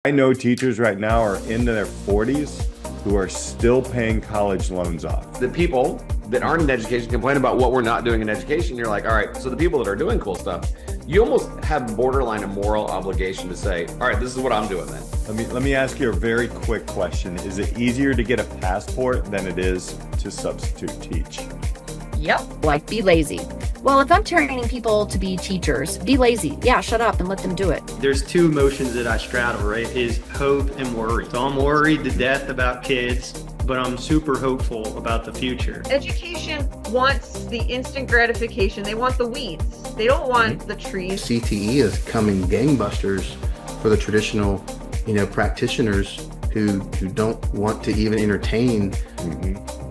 I know teachers right now are into their 40s who are still paying college loans off. The people that aren't in education complain about what we're not doing in education. You're like, all right, so the people that are doing cool stuff, you almost have borderline a moral obligation to say, all right, this is what I'm doing then. Let me ask you a very quick question. Is it easier to get a passport than it is to substitute teach? Yep. Like, be lazy. Well, if I'm training people to be teachers, be lazy. Yeah, shut up and let them do it. There's two emotions that I straddle, right? Is hope and worry. So I'm worried to death about kids, but I'm super hopeful about the future. Education wants the instant gratification. They want the weeds. They don't want the trees. CTE is coming gangbusters for the traditional, practitioners who don't want to even entertain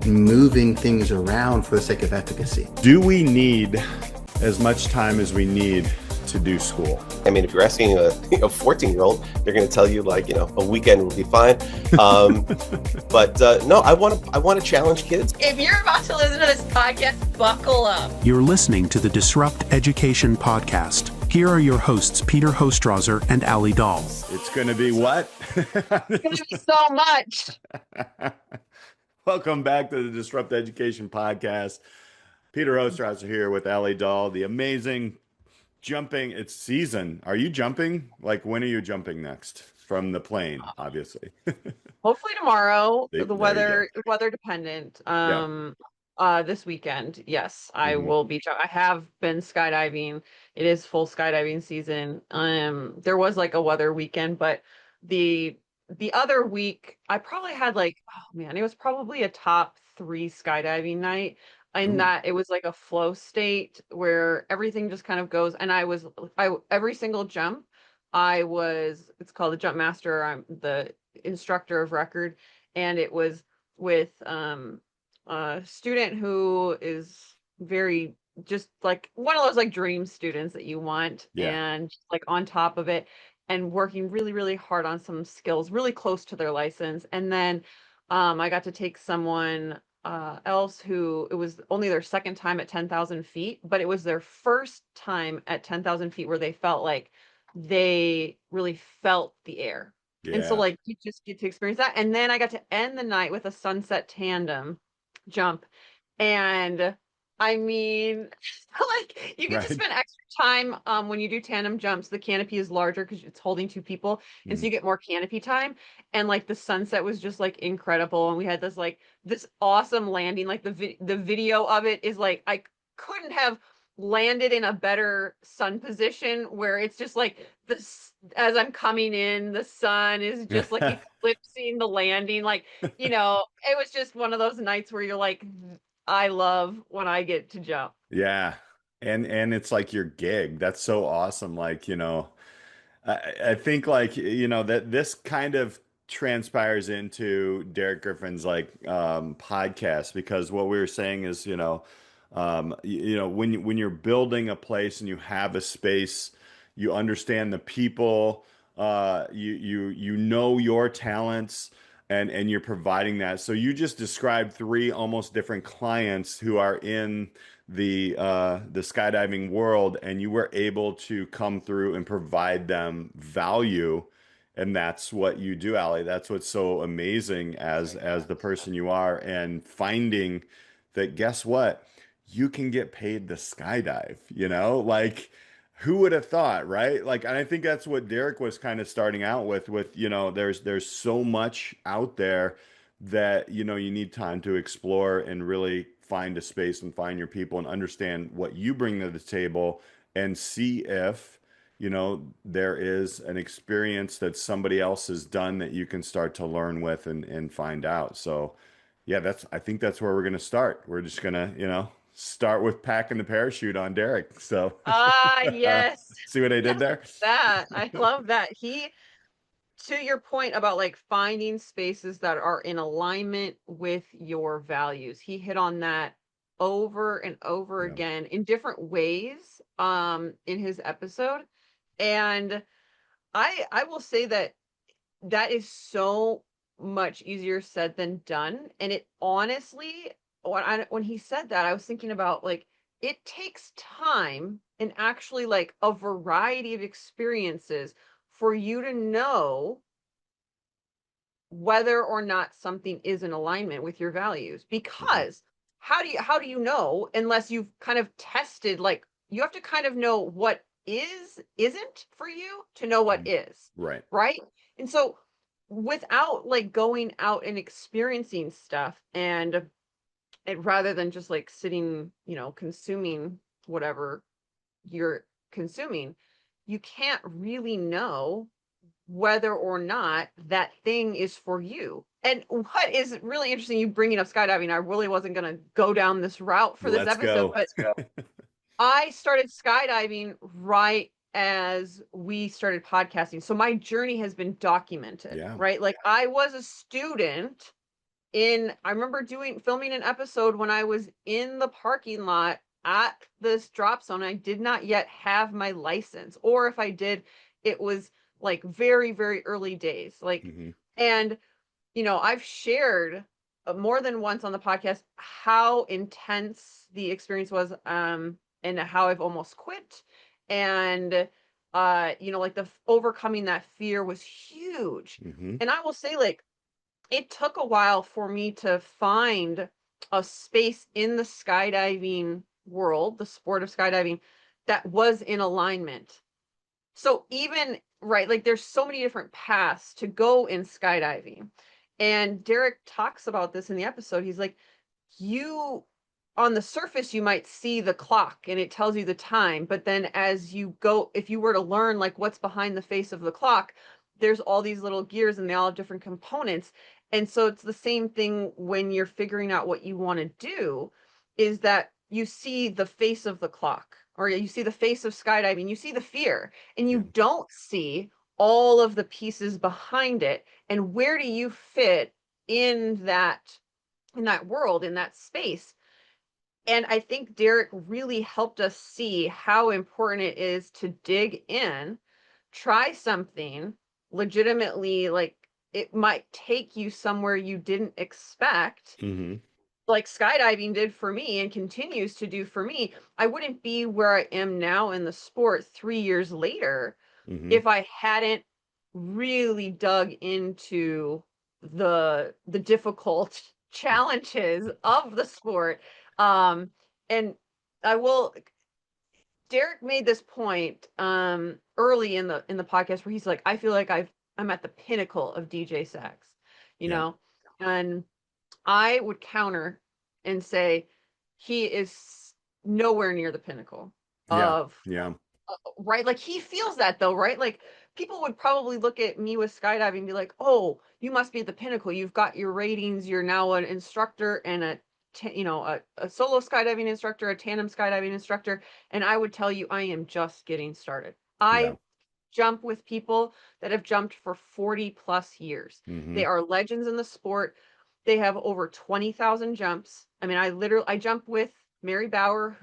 moving things around for the sake of efficacy. Do we need as much time as we need to do school? I mean, if you're asking a 14-year-old, they're going to tell you a weekend will be fine. But no, I want to challenge kids. If you're about to listen to this podcast, buckle up. You're listening to the Disrupt Education podcast. Here are your hosts, Peter Hostrawser and Alli Dahl. It's going to be what? It's going to be so much. Welcome back to the Disrupt Education podcast. Peter Hostrawser here with Alli Dahl, the amazing jumping. It's season. Are you jumping? Like, when are you jumping next? From the plane, obviously. Hopefully tomorrow. There The you weather dependent. This weekend, yes, I will be. I have been skydiving. It is full skydiving season. There was like a weather weekend, but the other week I probably had it was probably a top 3 skydiving night. In that it was like a flow state where everything just kind of goes. And every single jump, it's called the jump master. I'm the instructor of record. And it was with a student who is very just like one of those like dream students that you want, and like on top of it and working really, really hard on some skills really close to their license. And then I got to take someone else who it was only their second time at 10,000 feet, but it was their first time at 10,000 feet where they felt like they really felt the air. And so like you just get to experience that. And then I got to end the night with a sunset tandem jump. And I mean, like you get to spend extra time when you do tandem jumps. The canopy is larger because it's holding 2 people, and so you get more canopy time. And like the sunset was just like incredible, and we had this awesome landing. Like the video of it is like I couldn't have landed in a better sun position where it's just like this as I'm coming in, the sun is just like eclipsing the landing. Like it was just one of those nights where you're like, I love when I get to jump. Yeah. And it's like your gig. That's so awesome. Like, I think that this kind of transpires into Derrick Griffin's podcast, because what we were saying is, when you're building a place and you have a space, you understand the people, you know your talents, and you're providing that. So you just described 3 almost different clients who are in the skydiving world, and you were able to come through and provide them value. And that's what you do, Alli. That's what's so amazing as the person you are, and finding that, guess what? You can get paid to skydive, like, who would have thought, right? Like, and I think that's what Derrick was kind of starting out with, there's so much out there that, you need time to explore and really find a space and find your people and understand what you bring to the table, and see if, there is an experience that somebody else has done that you can start to learn with and find out. So yeah, I think that's where we're going to start. We're just going to, start with packing the parachute on Derrick. So yes. See what I did there? I love that. To your point about like finding spaces that are in alignment with your values, he hit on that over and over again in different ways in his episode. And I will say that is so much easier said than done. And it honestly, when he said that, I was thinking about like, it takes time and actually like a variety of experiences for you to know whether or not something is in alignment with your values. Because how do you know unless you've kind of tested, like you have to kind of know what isn't for you to know what is. Right. Right. And so without like going out and experiencing stuff and it rather than just like sitting, consuming whatever you're consuming, you can't really know whether or not that thing is for you. And what is really interesting, you bringing up skydiving, I really wasn't going to go down this route for this Let's episode, go. but I started skydiving right as we started podcasting. So my journey has been documented, Yeah. right? Like I was a student I remember filming an episode when I was in the parking lot at this drop zone. I did not yet have my license, or if I did, it was like very, very early days. Like, and I've shared more than once on the podcast how intense the experience was, and how I've almost quit, and like the overcoming that fear was huge. And I will say, like, it took a while for me to find a space in the skydiving world, the sport of skydiving, that was in alignment. So even, right, like there's so many different paths to go in skydiving. And Derrick talks about this in the episode. He's like, on the surface, you might see the clock and it tells you the time. But then as you go, if you were to learn like what's behind the face of the clock, there's all these little gears and they all have different components. And so it's the same thing when you're figuring out what you want to do, is that you see the face of the clock, or you see the face of skydiving, you see the fear, and you don't see all of the pieces behind it. And where do you fit in that world, in that space? And I think Derrick really helped us see how important it is to dig in, try something legitimately, like it might take you somewhere you didn't expect, like skydiving did for me and continues to do for me. I wouldn't be where I am now in the sport 3 years later if I hadn't really dug into the difficult challenges of the sport. And Derrick made this point early in the podcast where he's like, I feel like I'm at the pinnacle of DJ sax, and I would counter and say he is nowhere near the pinnacle of, right? Like he feels that though, right? Like people would probably look at me with skydiving and be like, oh, you must be at the pinnacle. You've got your ratings. You're now an instructor and a solo skydiving instructor, a tandem skydiving instructor. And I would tell you, I am just getting started. I jump with people that have jumped for 40 plus years. They are legends in the sport. They have over 20,000 jumps. I mean, I jump with Mary Bauer,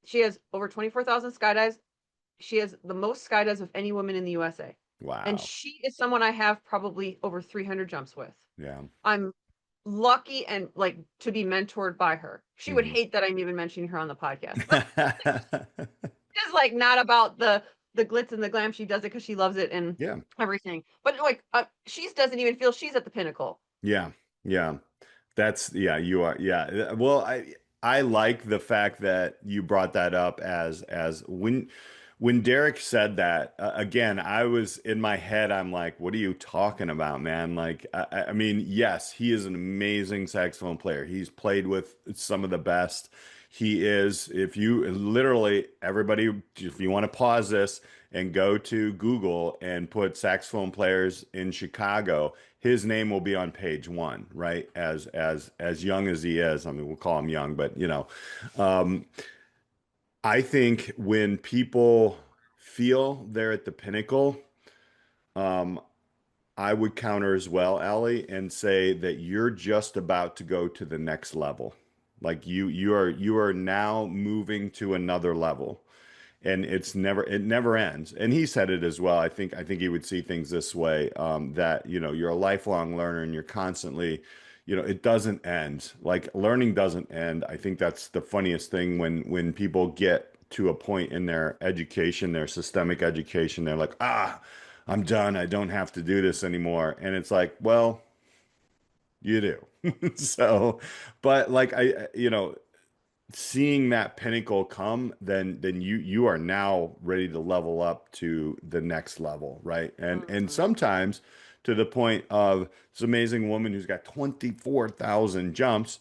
she has over 24,000 skydives. She has the most skydives of any woman in the USA. Wow. And she is someone I have probably over 300 jumps with. Yeah. I'm lucky and like to be mentored by her. She would hate that I'm even mentioning her on the podcast. It's like not about the glitz and the glam. She does it because she loves it and everything. But like she doesn't even feel she's at the pinnacle. Yeah. That's you are. Yeah. Well, I like the fact that you brought that up as when Derrick said that, again, I was in my head, I'm like, what are you talking about, man? Like, I mean, yes, he is an amazing saxophone player. He's played with some of the best. He is, if you want to pause this and go to Google and put saxophone players in Chicago, his name will be on page one, right? As young as he is. I mean, we'll call him young, but I think when people feel they're at the pinnacle, I would counter as well, Alli, and say that you're just about to go to the next level. Like you are now moving to another level, and it never ends. And he said it as well. I think he would see things this way, that you're a lifelong learner and you're constantly, it doesn't end. Like learning doesn't end. I think that's the funniest thing when people get to a point in their education, their systemic education, they're like, I'm done. I don't have to do this anymore. And it's like, well, you do. So, but like seeing that pinnacle come, then you are now ready to level up to the next level, right? And Mhm. sometimes to the point of this amazing woman who's got 24,000 jumps.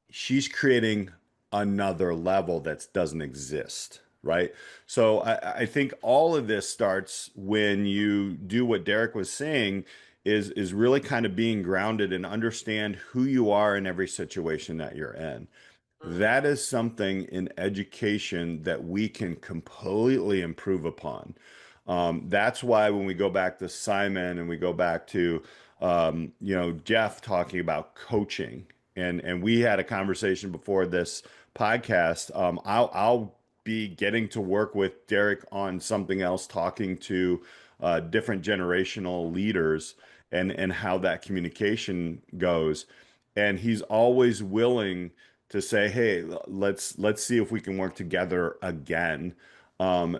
She's creating another level that doesn't exist, right? So I think all of this starts when you do what Derrick was saying is really kind of being grounded and understand who you are in every situation that you're in. That is something in education that we can completely improve upon. That's why when we go back to Simon and we go back to Jeff talking about coaching, and we had a conversation before this podcast. I'll be getting to work with Derrick on something else, talking to different generational leaders and how that communication goes. And he's always willing to say, "Hey, let's see if we can work together again."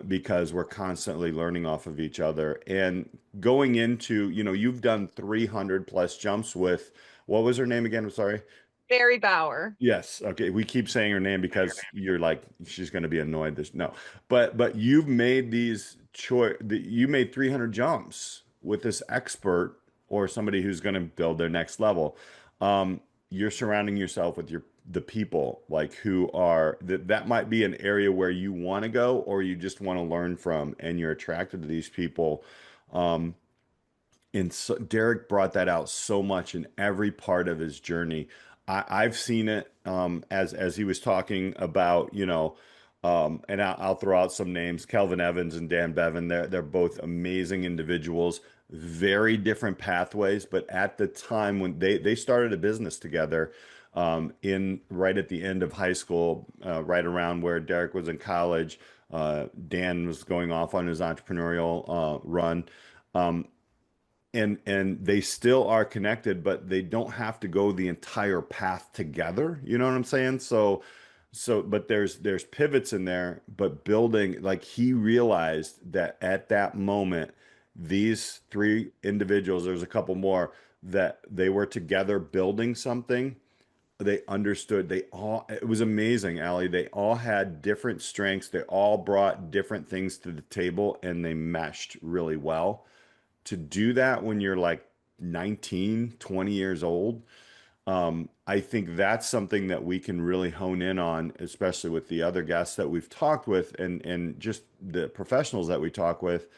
Because we're constantly learning off of each other. And going into, you've done 300 plus jumps with, what was her name again? I'm sorry. Barry Bauer. Yes. Okay. We keep saying her name because you're like, she's going to be annoyed. This no, but you've made you made 300 jumps with this expert or somebody who's going to build their next level. You're surrounding yourself with the people like who are that might be an area where you want to go or you just want to learn from, and you're attracted to these people. Um, and so Derrick brought that out so much in every part of his journey. I've seen it as he was talking about, and I'll throw out some names: Kelvin Evans and Dan Bevan. They're both amazing individuals, very different pathways, but at the time when they started a business together, in right at the end of high school, right around where Derrick was in college. Dan was going off on his entrepreneurial run. Um, and they still are connected, but they don't have to go the entire path together. You know what I'm saying? But there's pivots in there, but building, like, he realized that at that moment, these three individuals, there's a couple more, that they were together building something. They understood. It was amazing, Alli. They all had different strengths. They all brought different things to the table, and they meshed really well. To do that when you're like 19, 20 years old, I think that's something that we can really hone in on, especially with the other guests that we've talked with and just the professionals that we talk with,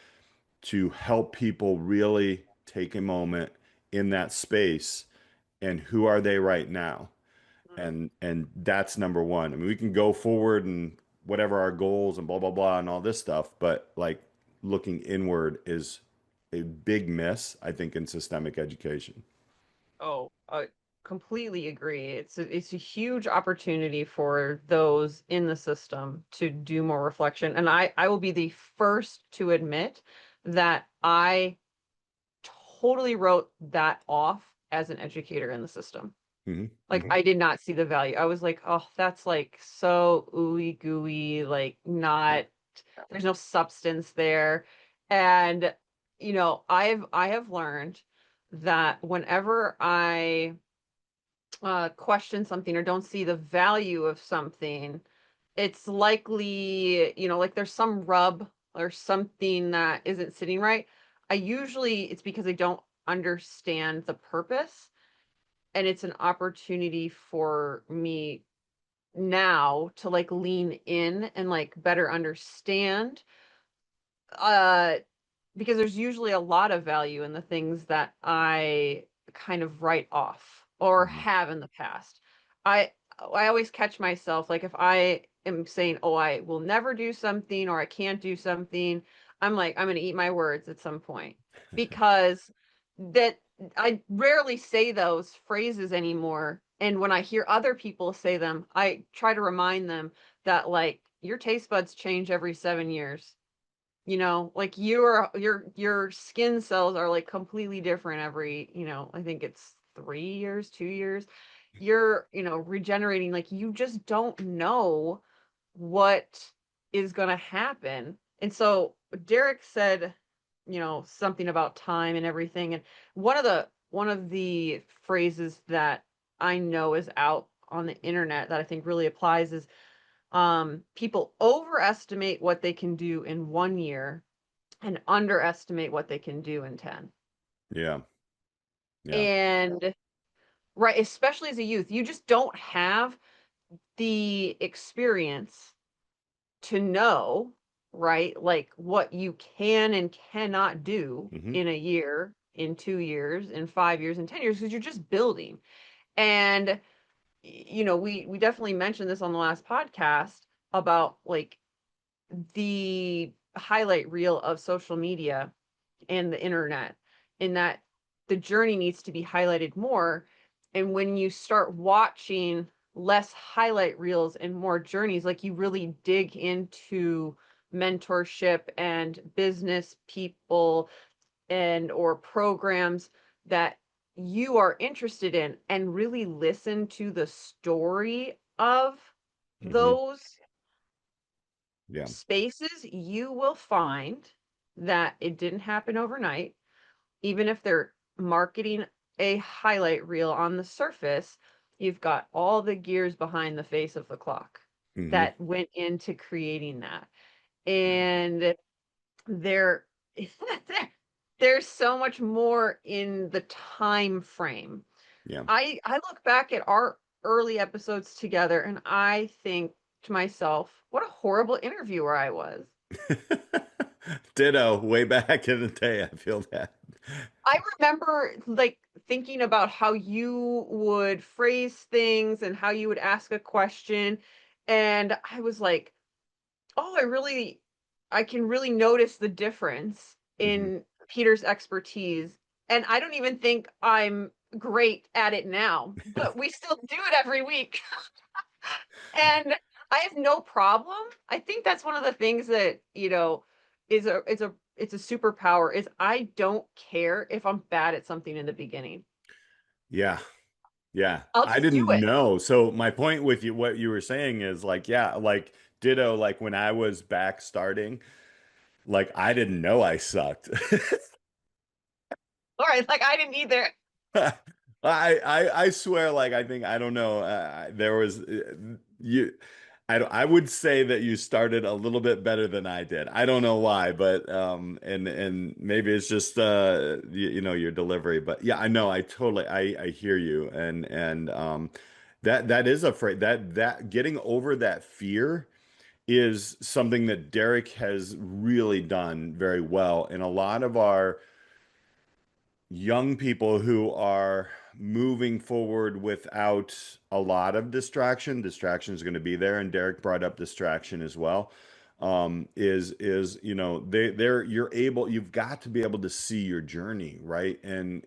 to help people really take a moment in that space and who are they right now. And that's number one. I mean, we can go forward and whatever our goals and blah blah blah and all this stuff, but like looking inward is a big miss, I think, in systemic education. Oh, I completely agree. It's a huge opportunity for those in the system to do more reflection. And I will be the first to admit that I totally wrote that off as an educator in the system. Hmm. Like, I did not see the value. I was like, oh, that's like so ooey gooey, like not, there's no substance there. And, I have learned that whenever I question something or don't see the value of something, it's likely, like there's some rub or something that isn't sitting right. It's because I don't understand the purpose, and it's an opportunity for me now to like lean in and like better understand, uh because there's usually a lot of value in the things that I kind of write off or Hmm. have in the past. I always catch myself, like, if I am saying, oh, I will never do something or I can't do something, I'm like, I'm going to eat my words at some point, because that I rarely say those phrases anymore. And when I hear other people say them, I try to remind them that, like, your taste buds change every 7 years. Like, your skin cells are like completely different every, I think it's 3 years, 2 years. You're, regenerating. Like, you just don't know what is going to happen. And so Derrick said something about time and everything. And one of the phrases that I know is out on the internet that I think really applies is people overestimate what they can do in 1 year and underestimate what they can do in 10. Yeah. Yeah. And right, especially as a youth, you just don't have the experience to know, right, like what you can and cannot do Hmm. in a year, in 2 years, in 5 years, in 10 years, because you're just building. And we definitely mentioned this on the last podcast about like the highlight reel of social media and the internet, in that the journey needs to be highlighted more. And when you start watching less highlight reels and more journeys, like you really dig into mentorship and business people and or programs that you are interested in, and really listen to the story of Hmm. those Yeah. spaces, you will find that it didn't happen overnight. Even if they're marketing a highlight reel on the surface, you've got all the gears behind the face of the clock Hmm. that went into creating that. Yeah. And there there's so much more in the time frame. Yeah. I look back at our early episodes together and I think to myself, what a horrible interviewer I was. Ditto. Way back in the day, I feel that. I remember like thinking about how you would phrase things and how you would ask a question. And I was like, oh, I can really notice the difference Hmm. in Peter's expertise. And I don't even think I'm great at it now, but we still do it every week. And I have no problem. I think that's one of the things that, it's a superpower, is I don't care if I'm bad at something in the beginning. Yeah. Yeah. I'll I just do didn't it. know. So my point with you, what you were saying is like, yeah, like ditto, like when I was back starting, like I didn't know I sucked. All right, like I didn't either. I swear, like I think I don't know. There was you. I would say that you started a little bit better than I did. I don't know why, but and maybe it's just your delivery. But yeah, I know. I totally I hear you, and that is afraid that getting over that fear is something that Derrick has really done very well, and a lot of our young people who are moving forward without a lot of distraction. Distraction is going to be there, and Derrick brought up distraction as well. Is they're you've got to be able to see your journey, right? And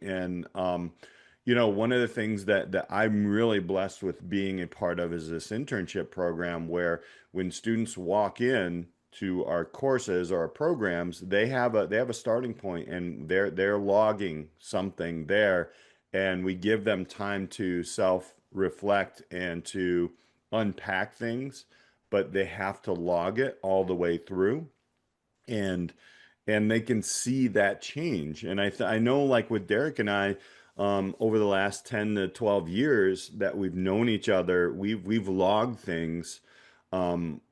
one of the things that I'm really blessed with being a part of is this internship program where when students walk in to our courses or our programs, they have a starting point and they're logging something there, and we give them time to self-reflect and to unpack things, but they have to log it all the way through, and they can see that change. And I know like with Derrick and I, over the last 10 to 12 years that we've known each other, we've logged things, digitally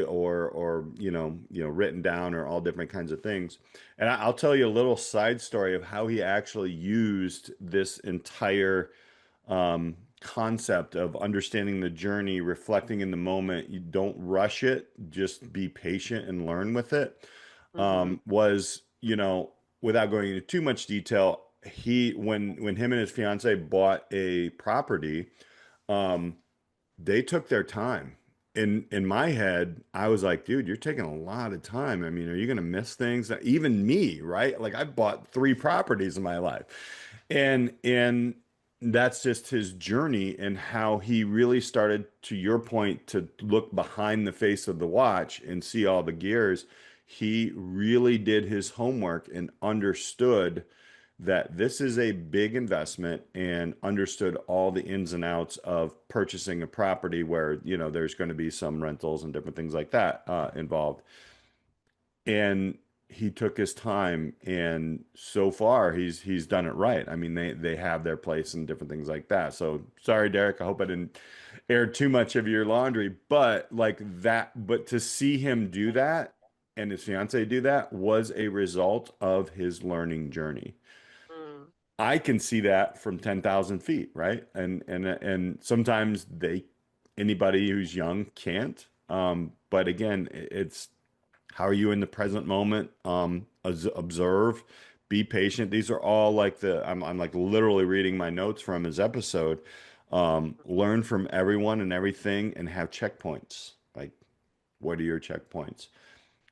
or written down, or all different kinds of things. And I'll tell you a little side story of how he actually used this entire concept of understanding the journey, reflecting in the moment. You don't rush it, just be patient and learn with it. Hmm. Was, without going into too much detail, when him and his fiance bought a property, um, they took their time. In my head, I was like, dude, you're taking a lot of time. I mean, are you going to miss things? Even me, right? Like I bought 3 properties in my life. And that's just his journey and how he really started, to your point, to look behind the face of the watch and see all the gears. He really did his homework and understood that this is a big investment, and understood all the ins and outs of purchasing a property where, there's going to be some rentals and different things like that involved. And he took his time, and so far he's done it right. I mean, they have their place and different things like that. So sorry, Derek. I hope I didn't air too much of your laundry, but like that. But to see him do that and his fiance do that was a result of his learning journey. Mm. I can see that from 10,000 feet, right? And sometimes anybody who's young can't. But again, it's how are you in the present moment? Observe, be patient. These are all like I'm like literally reading my notes from his episode. Learn from everyone and everything and have checkpoints. Like, what are your checkpoints?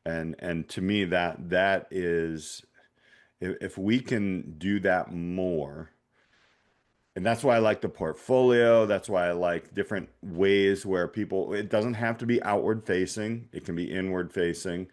And to me, that is, if we can do that more, and that's why I like the portfolio. That's why I like different ways where people, it doesn't have to be outward facing. It can be inward facing.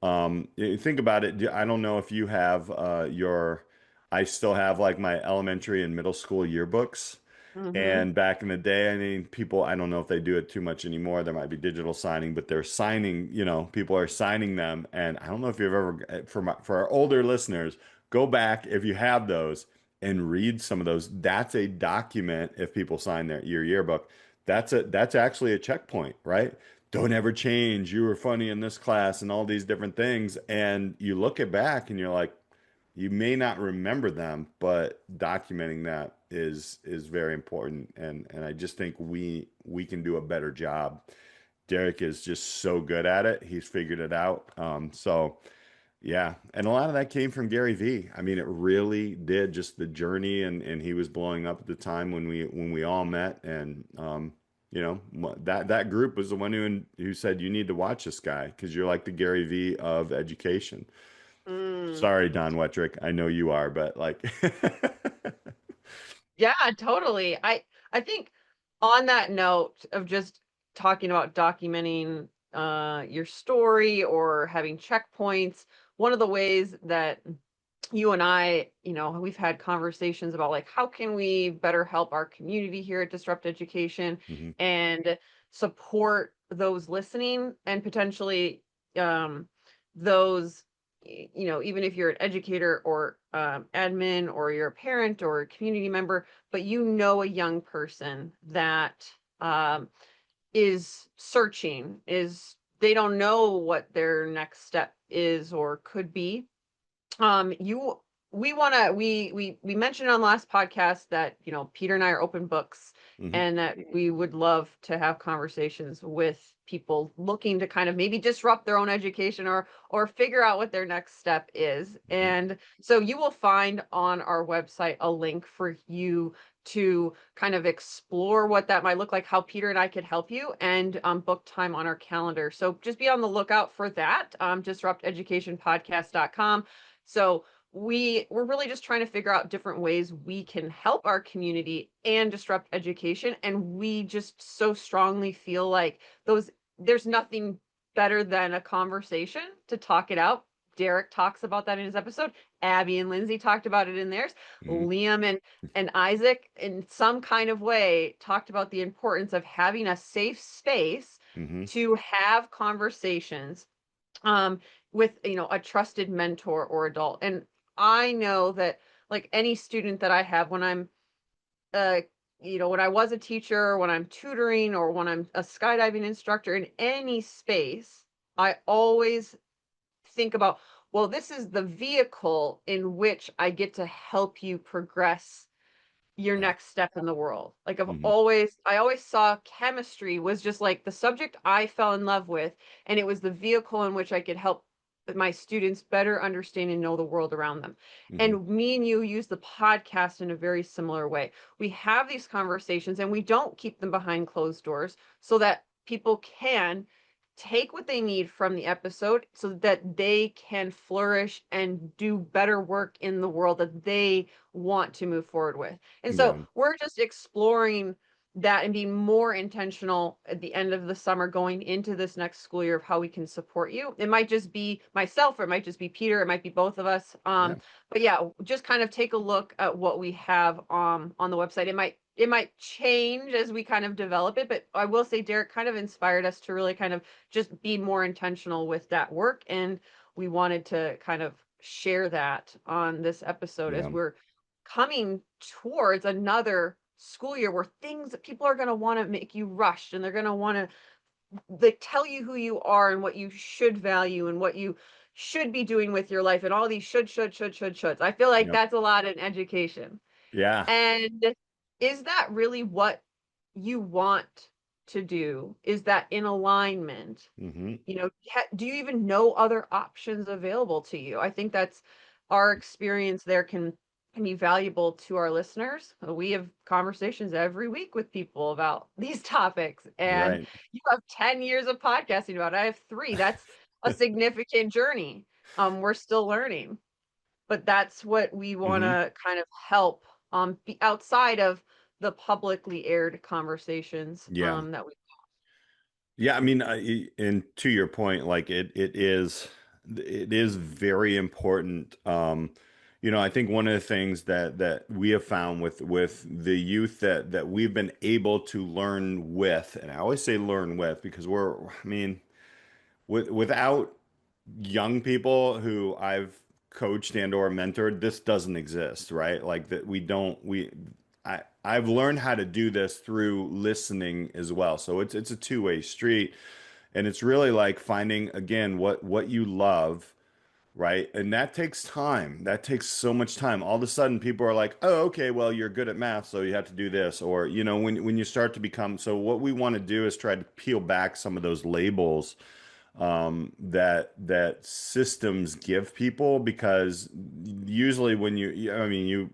You think about it. I don't know if you have I still have like my elementary and middle school yearbooks. Mm-hmm. And back in the day, I mean, people, I don't know if they do it too much anymore. There might be digital signing, but they're signing, people are signing them. And I don't know if you've ever, for our older listeners, go back if you have those and read some of those. That's a document. If people sign your yearbook, that's actually a checkpoint, right? Don't ever change. You were funny in this class and all these different things. And you look it back and you're like, you may not remember them, but documenting that is very important. And I just think we can do a better job. Derek is just so good at it. He's figured it out. So yeah. And a lot of that came from Gary Vee. I mean, it really did, just the journey, and he was blowing up at the time when we all met. And that group was the one who said you need to watch this guy because you're like the Gary Vee of education. Mm. Sorry, Don Wettrick. I know you are, but like, Yeah, totally. I think on that note of just talking about documenting your story or having checkpoints, one of the ways that you and I, we've had conversations about like how can we better help our community here at Disrupt Education mhm, and support those listening and potentially those even if you're an educator or admin or you're a parent or a community member, but a young person that is searching, they don't know what their next step is or could be. You we want to we mentioned on last podcast that Peter and I are open books, mhm, and that we would love to have conversations with people looking to kind of maybe disrupt their own education or figure out what their next step is. mhm. And so you will find on our website a link for you to kind of explore what that might look like, how Peter and I could help you, and book time on our calendar. So just be on the lookout for that. DisruptEducationPodcast.com. So we're really just trying to figure out different ways we can help our community and disrupt education. And we just so strongly feel like there's nothing better than a conversation to talk it out. Derek talks about that in his episode. Abby and Lindsay talked about it in theirs. Mhm, Liam and Isaac, in some kind of way, talked about the importance of having a safe space mhm. to have conversations with a trusted mentor or adult. And I know that like any student that I have, when I'm uh when I was a teacher, when I'm tutoring, or when I'm a skydiving instructor, in any space, I always think about, well, this is the vehicle in which I get to help you progress your Yeah. next step in the world. Like Mhm, I always saw chemistry was just like the subject I fell in love with, and it was the vehicle in which I could help my students better understand and know the world around them. mhm. And me and you use the podcast in a very similar way. We have these conversations and we don't keep them behind closed doors, so that people can take what they need from the episode so that they can flourish and do better work in the world that they want to move forward with. And so Yeah. we're just exploring that and being more intentional at the end of the summer going into this next school year of how we can support you. It might just be myself, or it might just be Peter, it might be both of us. Yeah. But yeah, just kind of take a look at what we have on the website. It might change as we kind of develop it, but I will say Derek kind of inspired us to really kind of just be more intentional with that work. And we wanted to kind of share that on this episode as Yeah. we're coming towards another school year where things that people are going to want to make you rush, and they're going to want to like tell you who you are and what you should value and what you should be doing with your life and all these shoulds. I feel like Yep. that's a lot in education. Yeah. And is that really what you want to do? Is that in alignment? Hmm. You know, do you even know other options available to you? I think that's our experience there can be valuable to our listeners. We have conversations every week with people about these topics, and Right. you have 10 years of podcasting about it. I have 3. That's a significant journey. We're still learning, but that's what we want Hmm. to kind of help be outside of the publicly aired conversations Yeah. that we. Yeah, I mean, and to your point, like it is very important. I think one of the things that we have found with the youth that we've been able to learn with, and I always say learn with because I mean, without young people who I've coached and or mentored, this doesn't exist, right? Like that I've learned how to do this through listening as well. So it's a two-way street. And it's really like finding again what you love, right? And that takes time. That takes so much time. All of a sudden people are like, "Oh, okay, well, you're good at math, so you have to do this." Or, when you start to become, so what we want to do is try to peel back some of those labels that systems give people, because usually when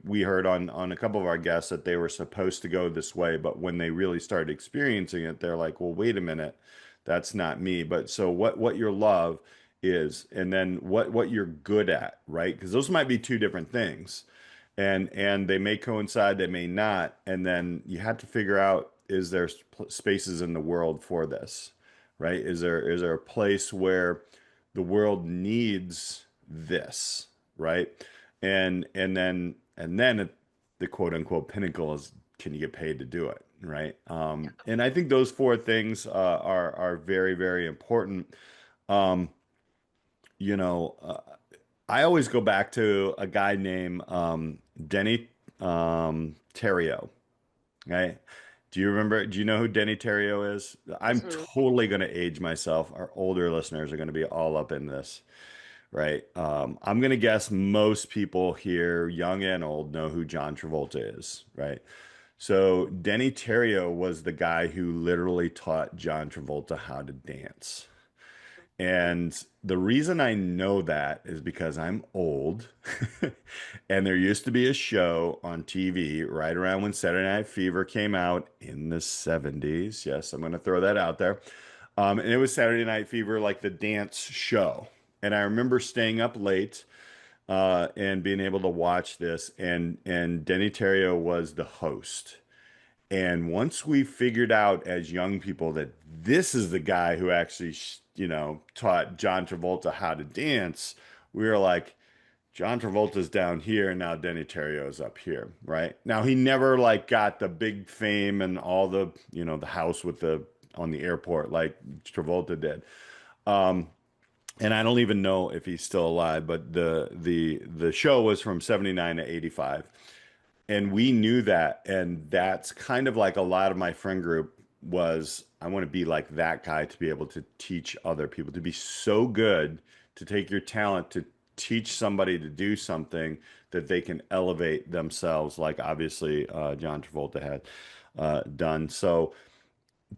we heard on a couple of our guests that they were supposed to go this way, but when they really started experiencing it, they're like, well, wait a minute, that's not me. But so what your love is, and then what you're good at, right? Because those might be two different things, and they may coincide, they may not, and then you have to figure out, is there spaces in the world for this? Right? Is there a place where the world needs this, right? And then the quote unquote pinnacle is, can you get paid to do it, right? And I think those four things are very, very important. Um, you know, uh, I always go back to a guy named Denny Terrio. Right? Do you know who Denny Terrio is? I'm Mm-mm. totally going to age myself. Our older listeners are going to be all up in this, right? I'm going to guess most people here, young and old, know who John Travolta is, right? So Denny Terrio was the guy who literally taught John Travolta how to dance. And the reason I know that is because I'm old. And there used to be a show on TV right around when Saturday Night Fever came out in the 70s. Yes, I'm going to throw that out there. And it was Saturday Night Fever, like the dance show. And I remember staying up late and being able to watch this. And Denny Terrio was the host. And once we figured out as young people that this is the guy who actually, taught John Travolta how to dance, we were like, John Travolta's down here, and now Denny Terrio's up here, right? Now he never like got the big fame and all the, the house with the on the airport like Travolta did. Um, and I don't even know if he's still alive, but the show was from 79 to 85. And we knew that, and that's kind of like a lot of my friend group was, I want to be like that guy, to be able to teach other people, to be so good, to take your talent to teach somebody to do something that they can elevate themselves, like obviously John Travolta had done. So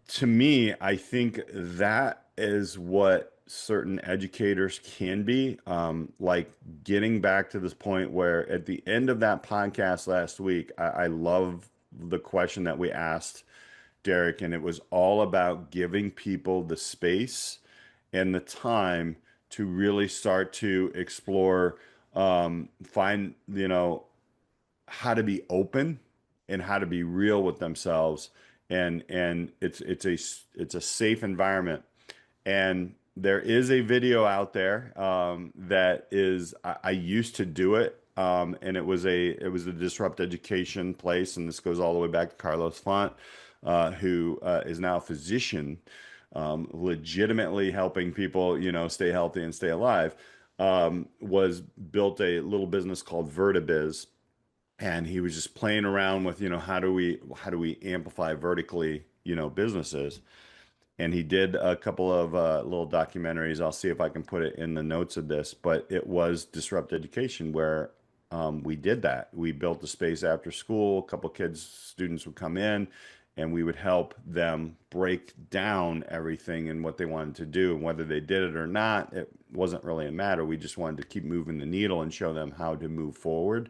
to me, I think that is what certain educators can be. Like getting back to this point where at the end of that podcast last week, I love the question that we asked Derrick, and it was all about giving people the space and the time to really start to explore, find, how to be open and how to be real with themselves, and it's a safe environment. And there is a video out there that is, I used to do it, and it was a disrupt education place, and this goes all the way back to Carlos Font, who is now a physician, legitimately helping people, stay healthy and stay alive. was built a little business called Vertibiz, and he was just playing around with, how do we amplify vertically, businesses. And he did a couple of little documentaries. I'll see if I can put it in the notes of this, but it was Disrupt Education where we did that. We built a space after school. A couple kids, students would come in, and we would help them break down everything and what they wanted to do. And whether they did it or not, it wasn't really a matter. We just wanted to keep moving the needle and show them how to move forward.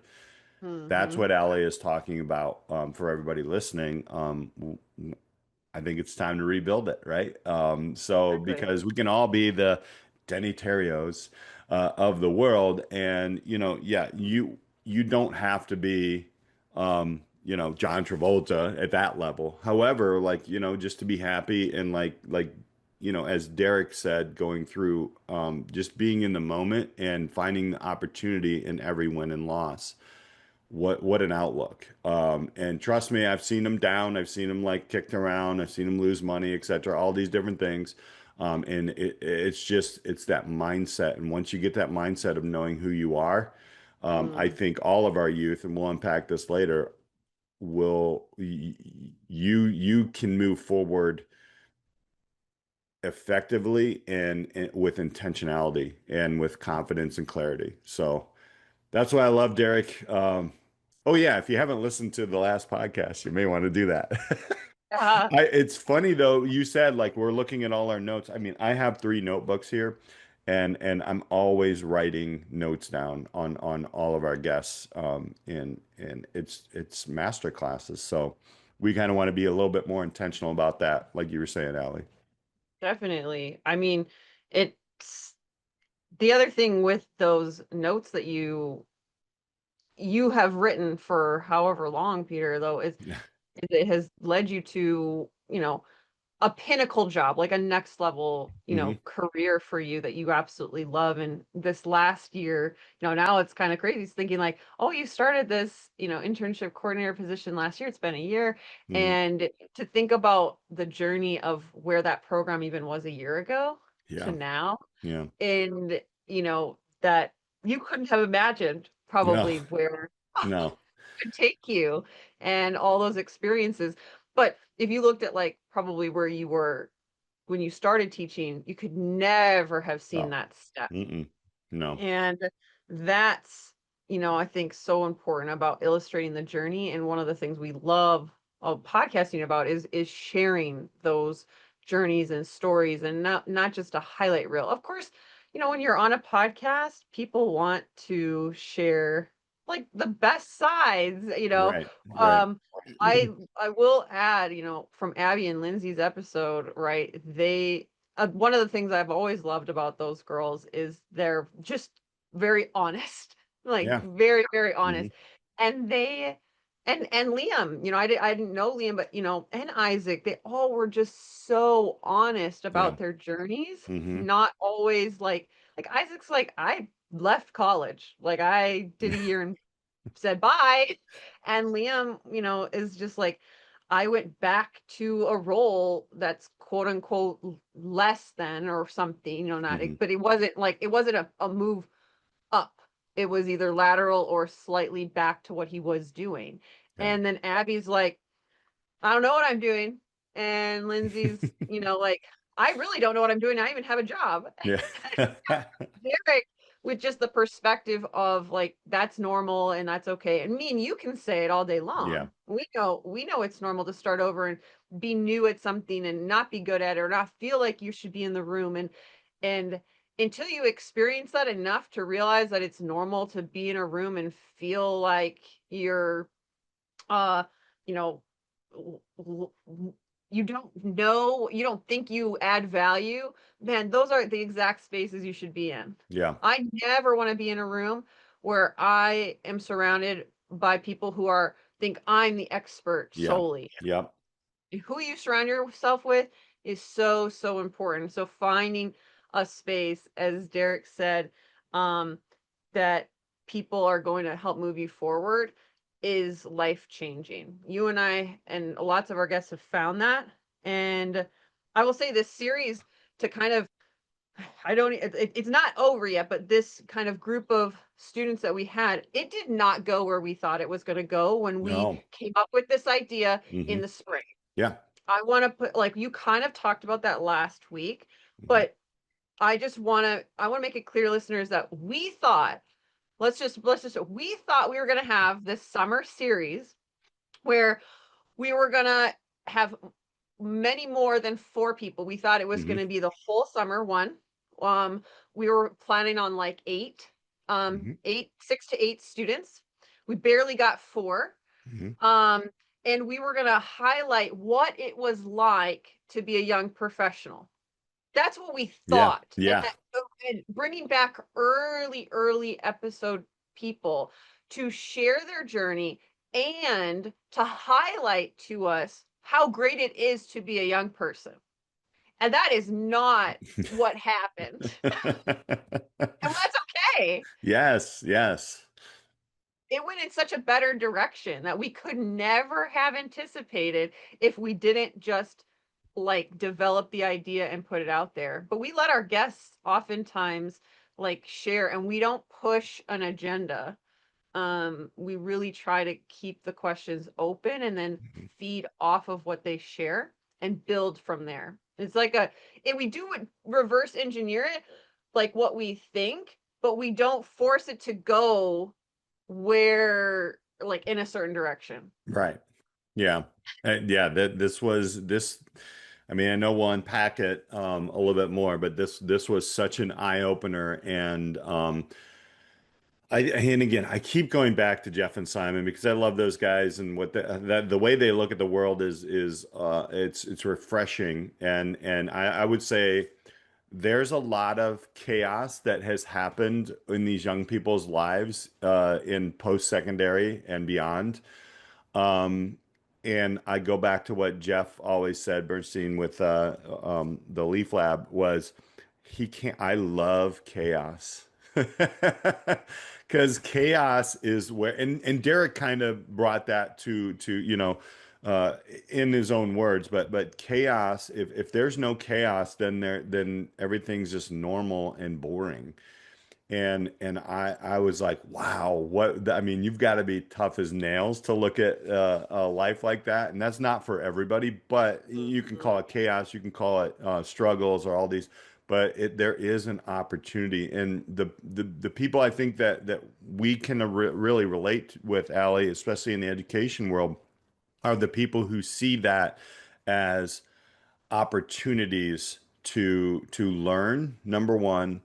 That's Mm-hmm. what Alli is talking about, for everybody listening. I think it's time to rebuild it, right? So Exactly. because we can all be the Denny Terrios of the world, and yeah, you don't have to be, John Travolta at that level. However, like, just to be happy and like, as Derrick said, going through, just being in the moment and finding the opportunity in every win and loss. What an outlook. And trust me, I've seen them down. I've seen them like kicked around. I've seen them lose money, etc. All these different things. And it's that mindset. And once you get that mindset of knowing who you are, I Mm. think all of our youth, and we'll unpack this later, you can move forward effectively and with intentionality and with confidence and clarity. So that's why I love Derrick. Oh yeah, if you haven't listened to the last podcast, you may want to do that. Uh, It's funny though, you said like we're looking at all our notes. I mean, I have three notebooks here, and I'm always writing notes down on all of our guests. And it's master classes. So we kind of want to be a little bit more intentional about that, like you were saying, Allie. Definitely. I mean, it's the other thing with those notes that you have written for however long, Peter, though, Yeah. is it has led you to, a pinnacle job, like a next level, Hmm. career for you that you absolutely love. And this last year, now it's kind of crazy. It's thinking like, oh, you started this, internship coordinator position last year. It's been a year. Hmm. And to think about the journey of where that program even was a year ago to Yeah. now, Yeah. and, that you couldn't have imagined No. probably where No. could take you and all those experiences. But if you looked at like probably where you were when you started teaching, you could never have seen No. that step. Mm-mm. No. And that's, I think so important about illustrating the journey. And one of the things we love podcasting about is sharing those journeys and stories and not just a highlight reel. Of course, when you're on a podcast, people want to share like the best sides, Right. Right. um I will add, from Abby and Lindsay's episode, right? One of the things I've always loved about those girls is they're just very honest, like Yeah. very, very Hmm. honest. And they and Liam, I didn't know Liam, but and Isaac, they all were just so honest Yeah. about their journeys, Hmm. not always like Isaac's like, I left college, like I did a year and said bye. And Liam, is just like, I went back to a role that's quote unquote less than or something, not, Hmm. but it wasn't a move up. It was either lateral or slightly back to what he was doing. Yeah. And then Abby's like, I don't know what I'm doing. And Lindsay's, like, I really don't know what I'm doing. I even have a job. Yeah. Derrick, with just the perspective of like that's normal and that's okay. And me and you can say it all day Yeah. long. We know it's normal to start over and be new at something and not be good at it or not feel like you should be in the room. And until you experience that enough to realize that it's normal to be in a room and feel like you're uh you know you don't know, you don't think you add value, man, those are the exact spaces you should be in. Yeah. I never want to be in a room where I am surrounded by people who are think I'm the expert Yeah. solely. Yep. Who you surround yourself with is so, so important. So finding a space, as Derrick said, um, that people are going to help move you forward is life changing. You and I and lots of our guests have found that. And I will say this series, to kind of it's not over yet, but this kind of group of students that we had, it did not go where we thought it was going to go when we No. came up with this idea in Hmm. the spring. Yeah. I want to put, like, you kind of talked about that last week, Mhm. but I want to make it clear, listeners, that we thought, we thought we were going to have this summer series where we were going to have many more than 4 people. We thought it was going Mhm. to be the whole summer one. We were planning on like Mhm. 6 to 8 students. We barely got 4. Mhm. And we were going to highlight what it was like to be a young professional. That's what we Yeah. thought. Yeah. And bringing back early episode people to share their journey and to highlight to us how great it is to be a young person. And that is not what happened. And that's okay. Yes. Yes. It went in such a better direction that we could never have anticipated if we didn't just like develop the idea and put it out there. But we let our guests oftentimes like share, and we don't push an agenda. We really try to keep the questions open and then Mhm. feed off of what they share and build from there. It's like if we do reverse engineer it, like what we think, but we don't force it to go where, like, in a certain direction. Right. Yeah. Yeah. This was this. I mean, I know we'll unpack it a little bit more, but this was such an eye opener, and and again, I keep going back to Jeff and Simon because I love those guys, and what the way they look at the world is it's refreshing, and I would say there's a lot of chaos that has happened in these young people's lives in post-secondary and beyond. Um, and I go back to what Jeff always said, Bernstein, with the Leaf Lab was he can't, I love chaos. Because chaos is where, and Derrick kind of brought that uh, in his own words, but chaos, if there's no chaos, then everything's just normal and boring. And I was like, wow, what I mean, you've got to be tough as nails to look at a life like that, and that's not for everybody. But you can call it chaos, you can call it struggles or all these, but there is an opportunity, and the people I think that we can really relate with, Alli, especially in the education world, are the people who see that as opportunities to learn, number one,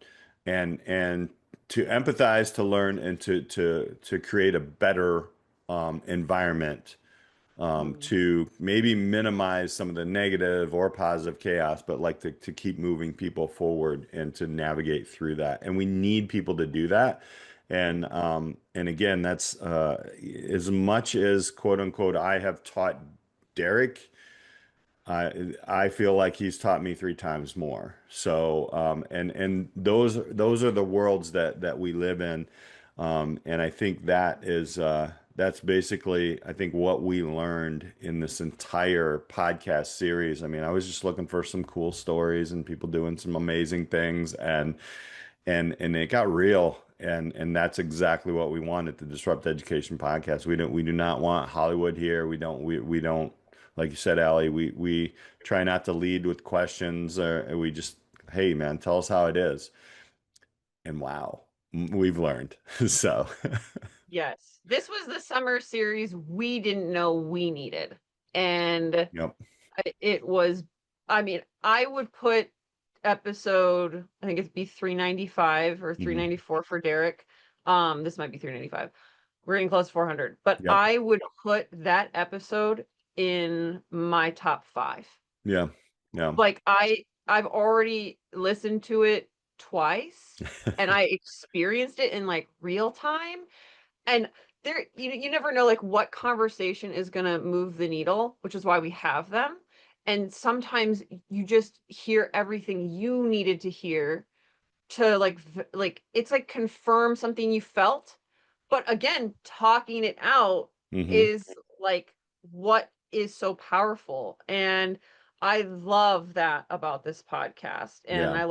and to empathize, to learn, and to create a better environment, to maybe minimize some of the negative or positive chaos, but like to keep moving people forward and to navigate through that. And we need people to do that. And again, that's as much as quote unquote I have taught Derrick. I feel like he's taught me 3 times more. So and those are the worlds that we live in, and I think that's basically I think what we learned in this entire podcast series. I mean, I was just looking for some cool stories and people doing some amazing things, and it got real. And that's exactly what we wanted, the Disrupt Education podcast. We do not want Hollywood here. We don't, like you said, Alli, we try not to lead with questions, or we just, hey man, tell us how it is. And wow, we've learned. So Yes. This was the summer series we didn't know we needed. And yep. it was, I mean, I would put episode, I think it'd be 395 or Hmm. 394 for Derrick. This might be 395. We're getting close to 400, but Yep. I would put that episode in my top 5. Yeah. Yeah. Like I've already listened to it twice and I experienced it in like real time. And there, you never know like what conversation is going to move the needle, which is why we have them. And sometimes you just hear everything you needed to hear to like it's like confirm something you felt. But again, talking it out Hmm. is like what is so powerful. And I love that about this podcast, and Yeah. I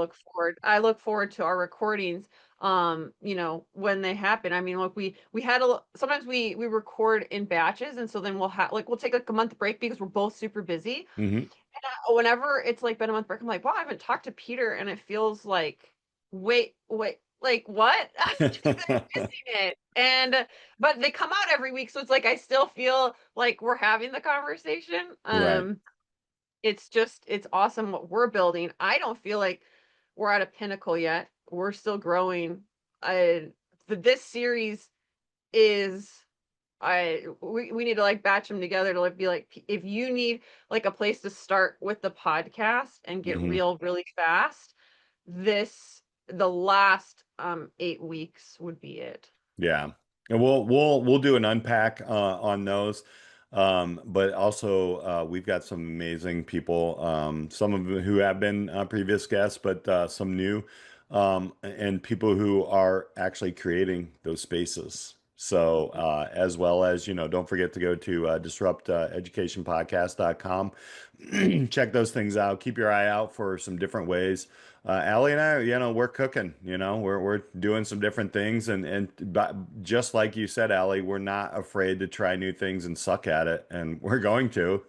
look forward to our recordings, you know, when they happen. I mean, look, we had sometimes we record in batches, and so then we'll take like a month break because we're both super busy. Hmm. And whenever it's like been a month break, I'm like, wow, I haven't talked to Peter, and it feels like, wait, like what? I'm missing it. And but they come out every week, so it's like I still feel like we're having the conversation. Right. It's awesome what we're building. I don't feel like we're at a pinnacle yet. We're still growing. This series is we need to like batch them together to like be like, if you need like a place to start with the podcast and get Hmm. real really fast, the last 8 weeks would be it. Yeah. And we'll do an unpack on those. But also we've got some amazing people, some of them who have been previous guests, but some new, and people who are actually creating those spaces. So as well as, don't forget to go to disrupteducationpodcast.com. Check those things out. Keep your eye out for some different ways. Alli and I, we're cooking, we're doing some different things. But just like you said, Alli, we're not afraid to try new things and suck at it. And we're going to.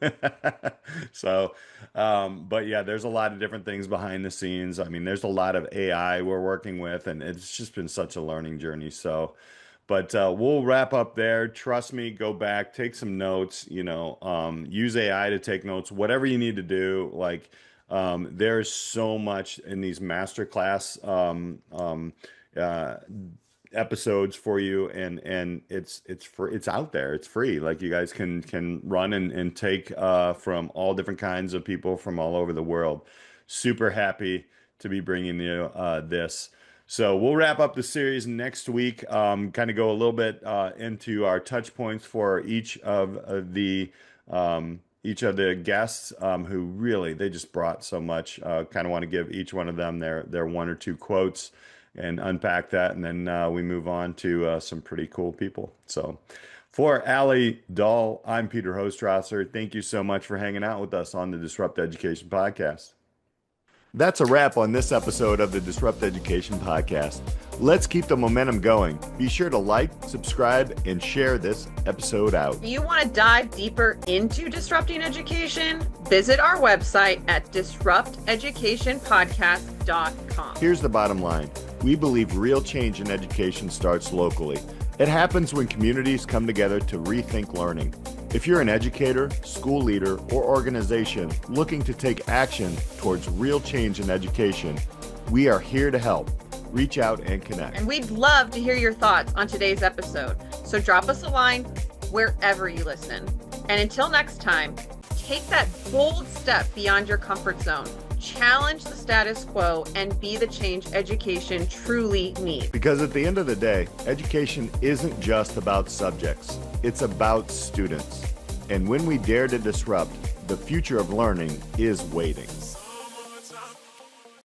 So, but yeah, there's a lot of different things behind the scenes. I mean, there's a lot of AI we're working with, and it's just been such a learning journey. So, but we'll wrap up there. Trust me, go back, take some notes, use AI to take notes, whatever you need to do. Like, there's so much in these masterclass episodes for you, and it's out there. It's free. Like you guys can run and take from all different kinds of people from all over the world. Super happy to be bringing you this. So we'll wrap up the series next week. Kind of go a little bit into our touch points for each of the guests who really they just brought so much. Kind of want to give each one of them their one or two quotes and unpack that, and then we move on to some pretty cool people. So for Alli Dahl, I'm Peter Hostrawser. Thank you so much for hanging out with us on the Disrupt Education Podcast. That's a wrap on this episode of the Disrupt Education Podcast. Let's keep the momentum going. Be sure to like, subscribe, and share this episode out. If you want to dive deeper into disrupting education, visit our website at disrupteducationpodcast.com. Here's the bottom line. We believe real change in education starts locally. It happens when communities come together to rethink learning. If you're an educator, school leader, or organization looking to take action towards real change in education, we are here to help. Reach out and connect. And we'd love to hear your thoughts on today's episode. So drop us a line wherever you listen. And until next time, take that bold step beyond your comfort zone. Challenge the status quo and be the change education truly needs. Because at the end of the day, education isn't just about subjects. It's about students. And when we dare to disrupt, the future of learning is waiting.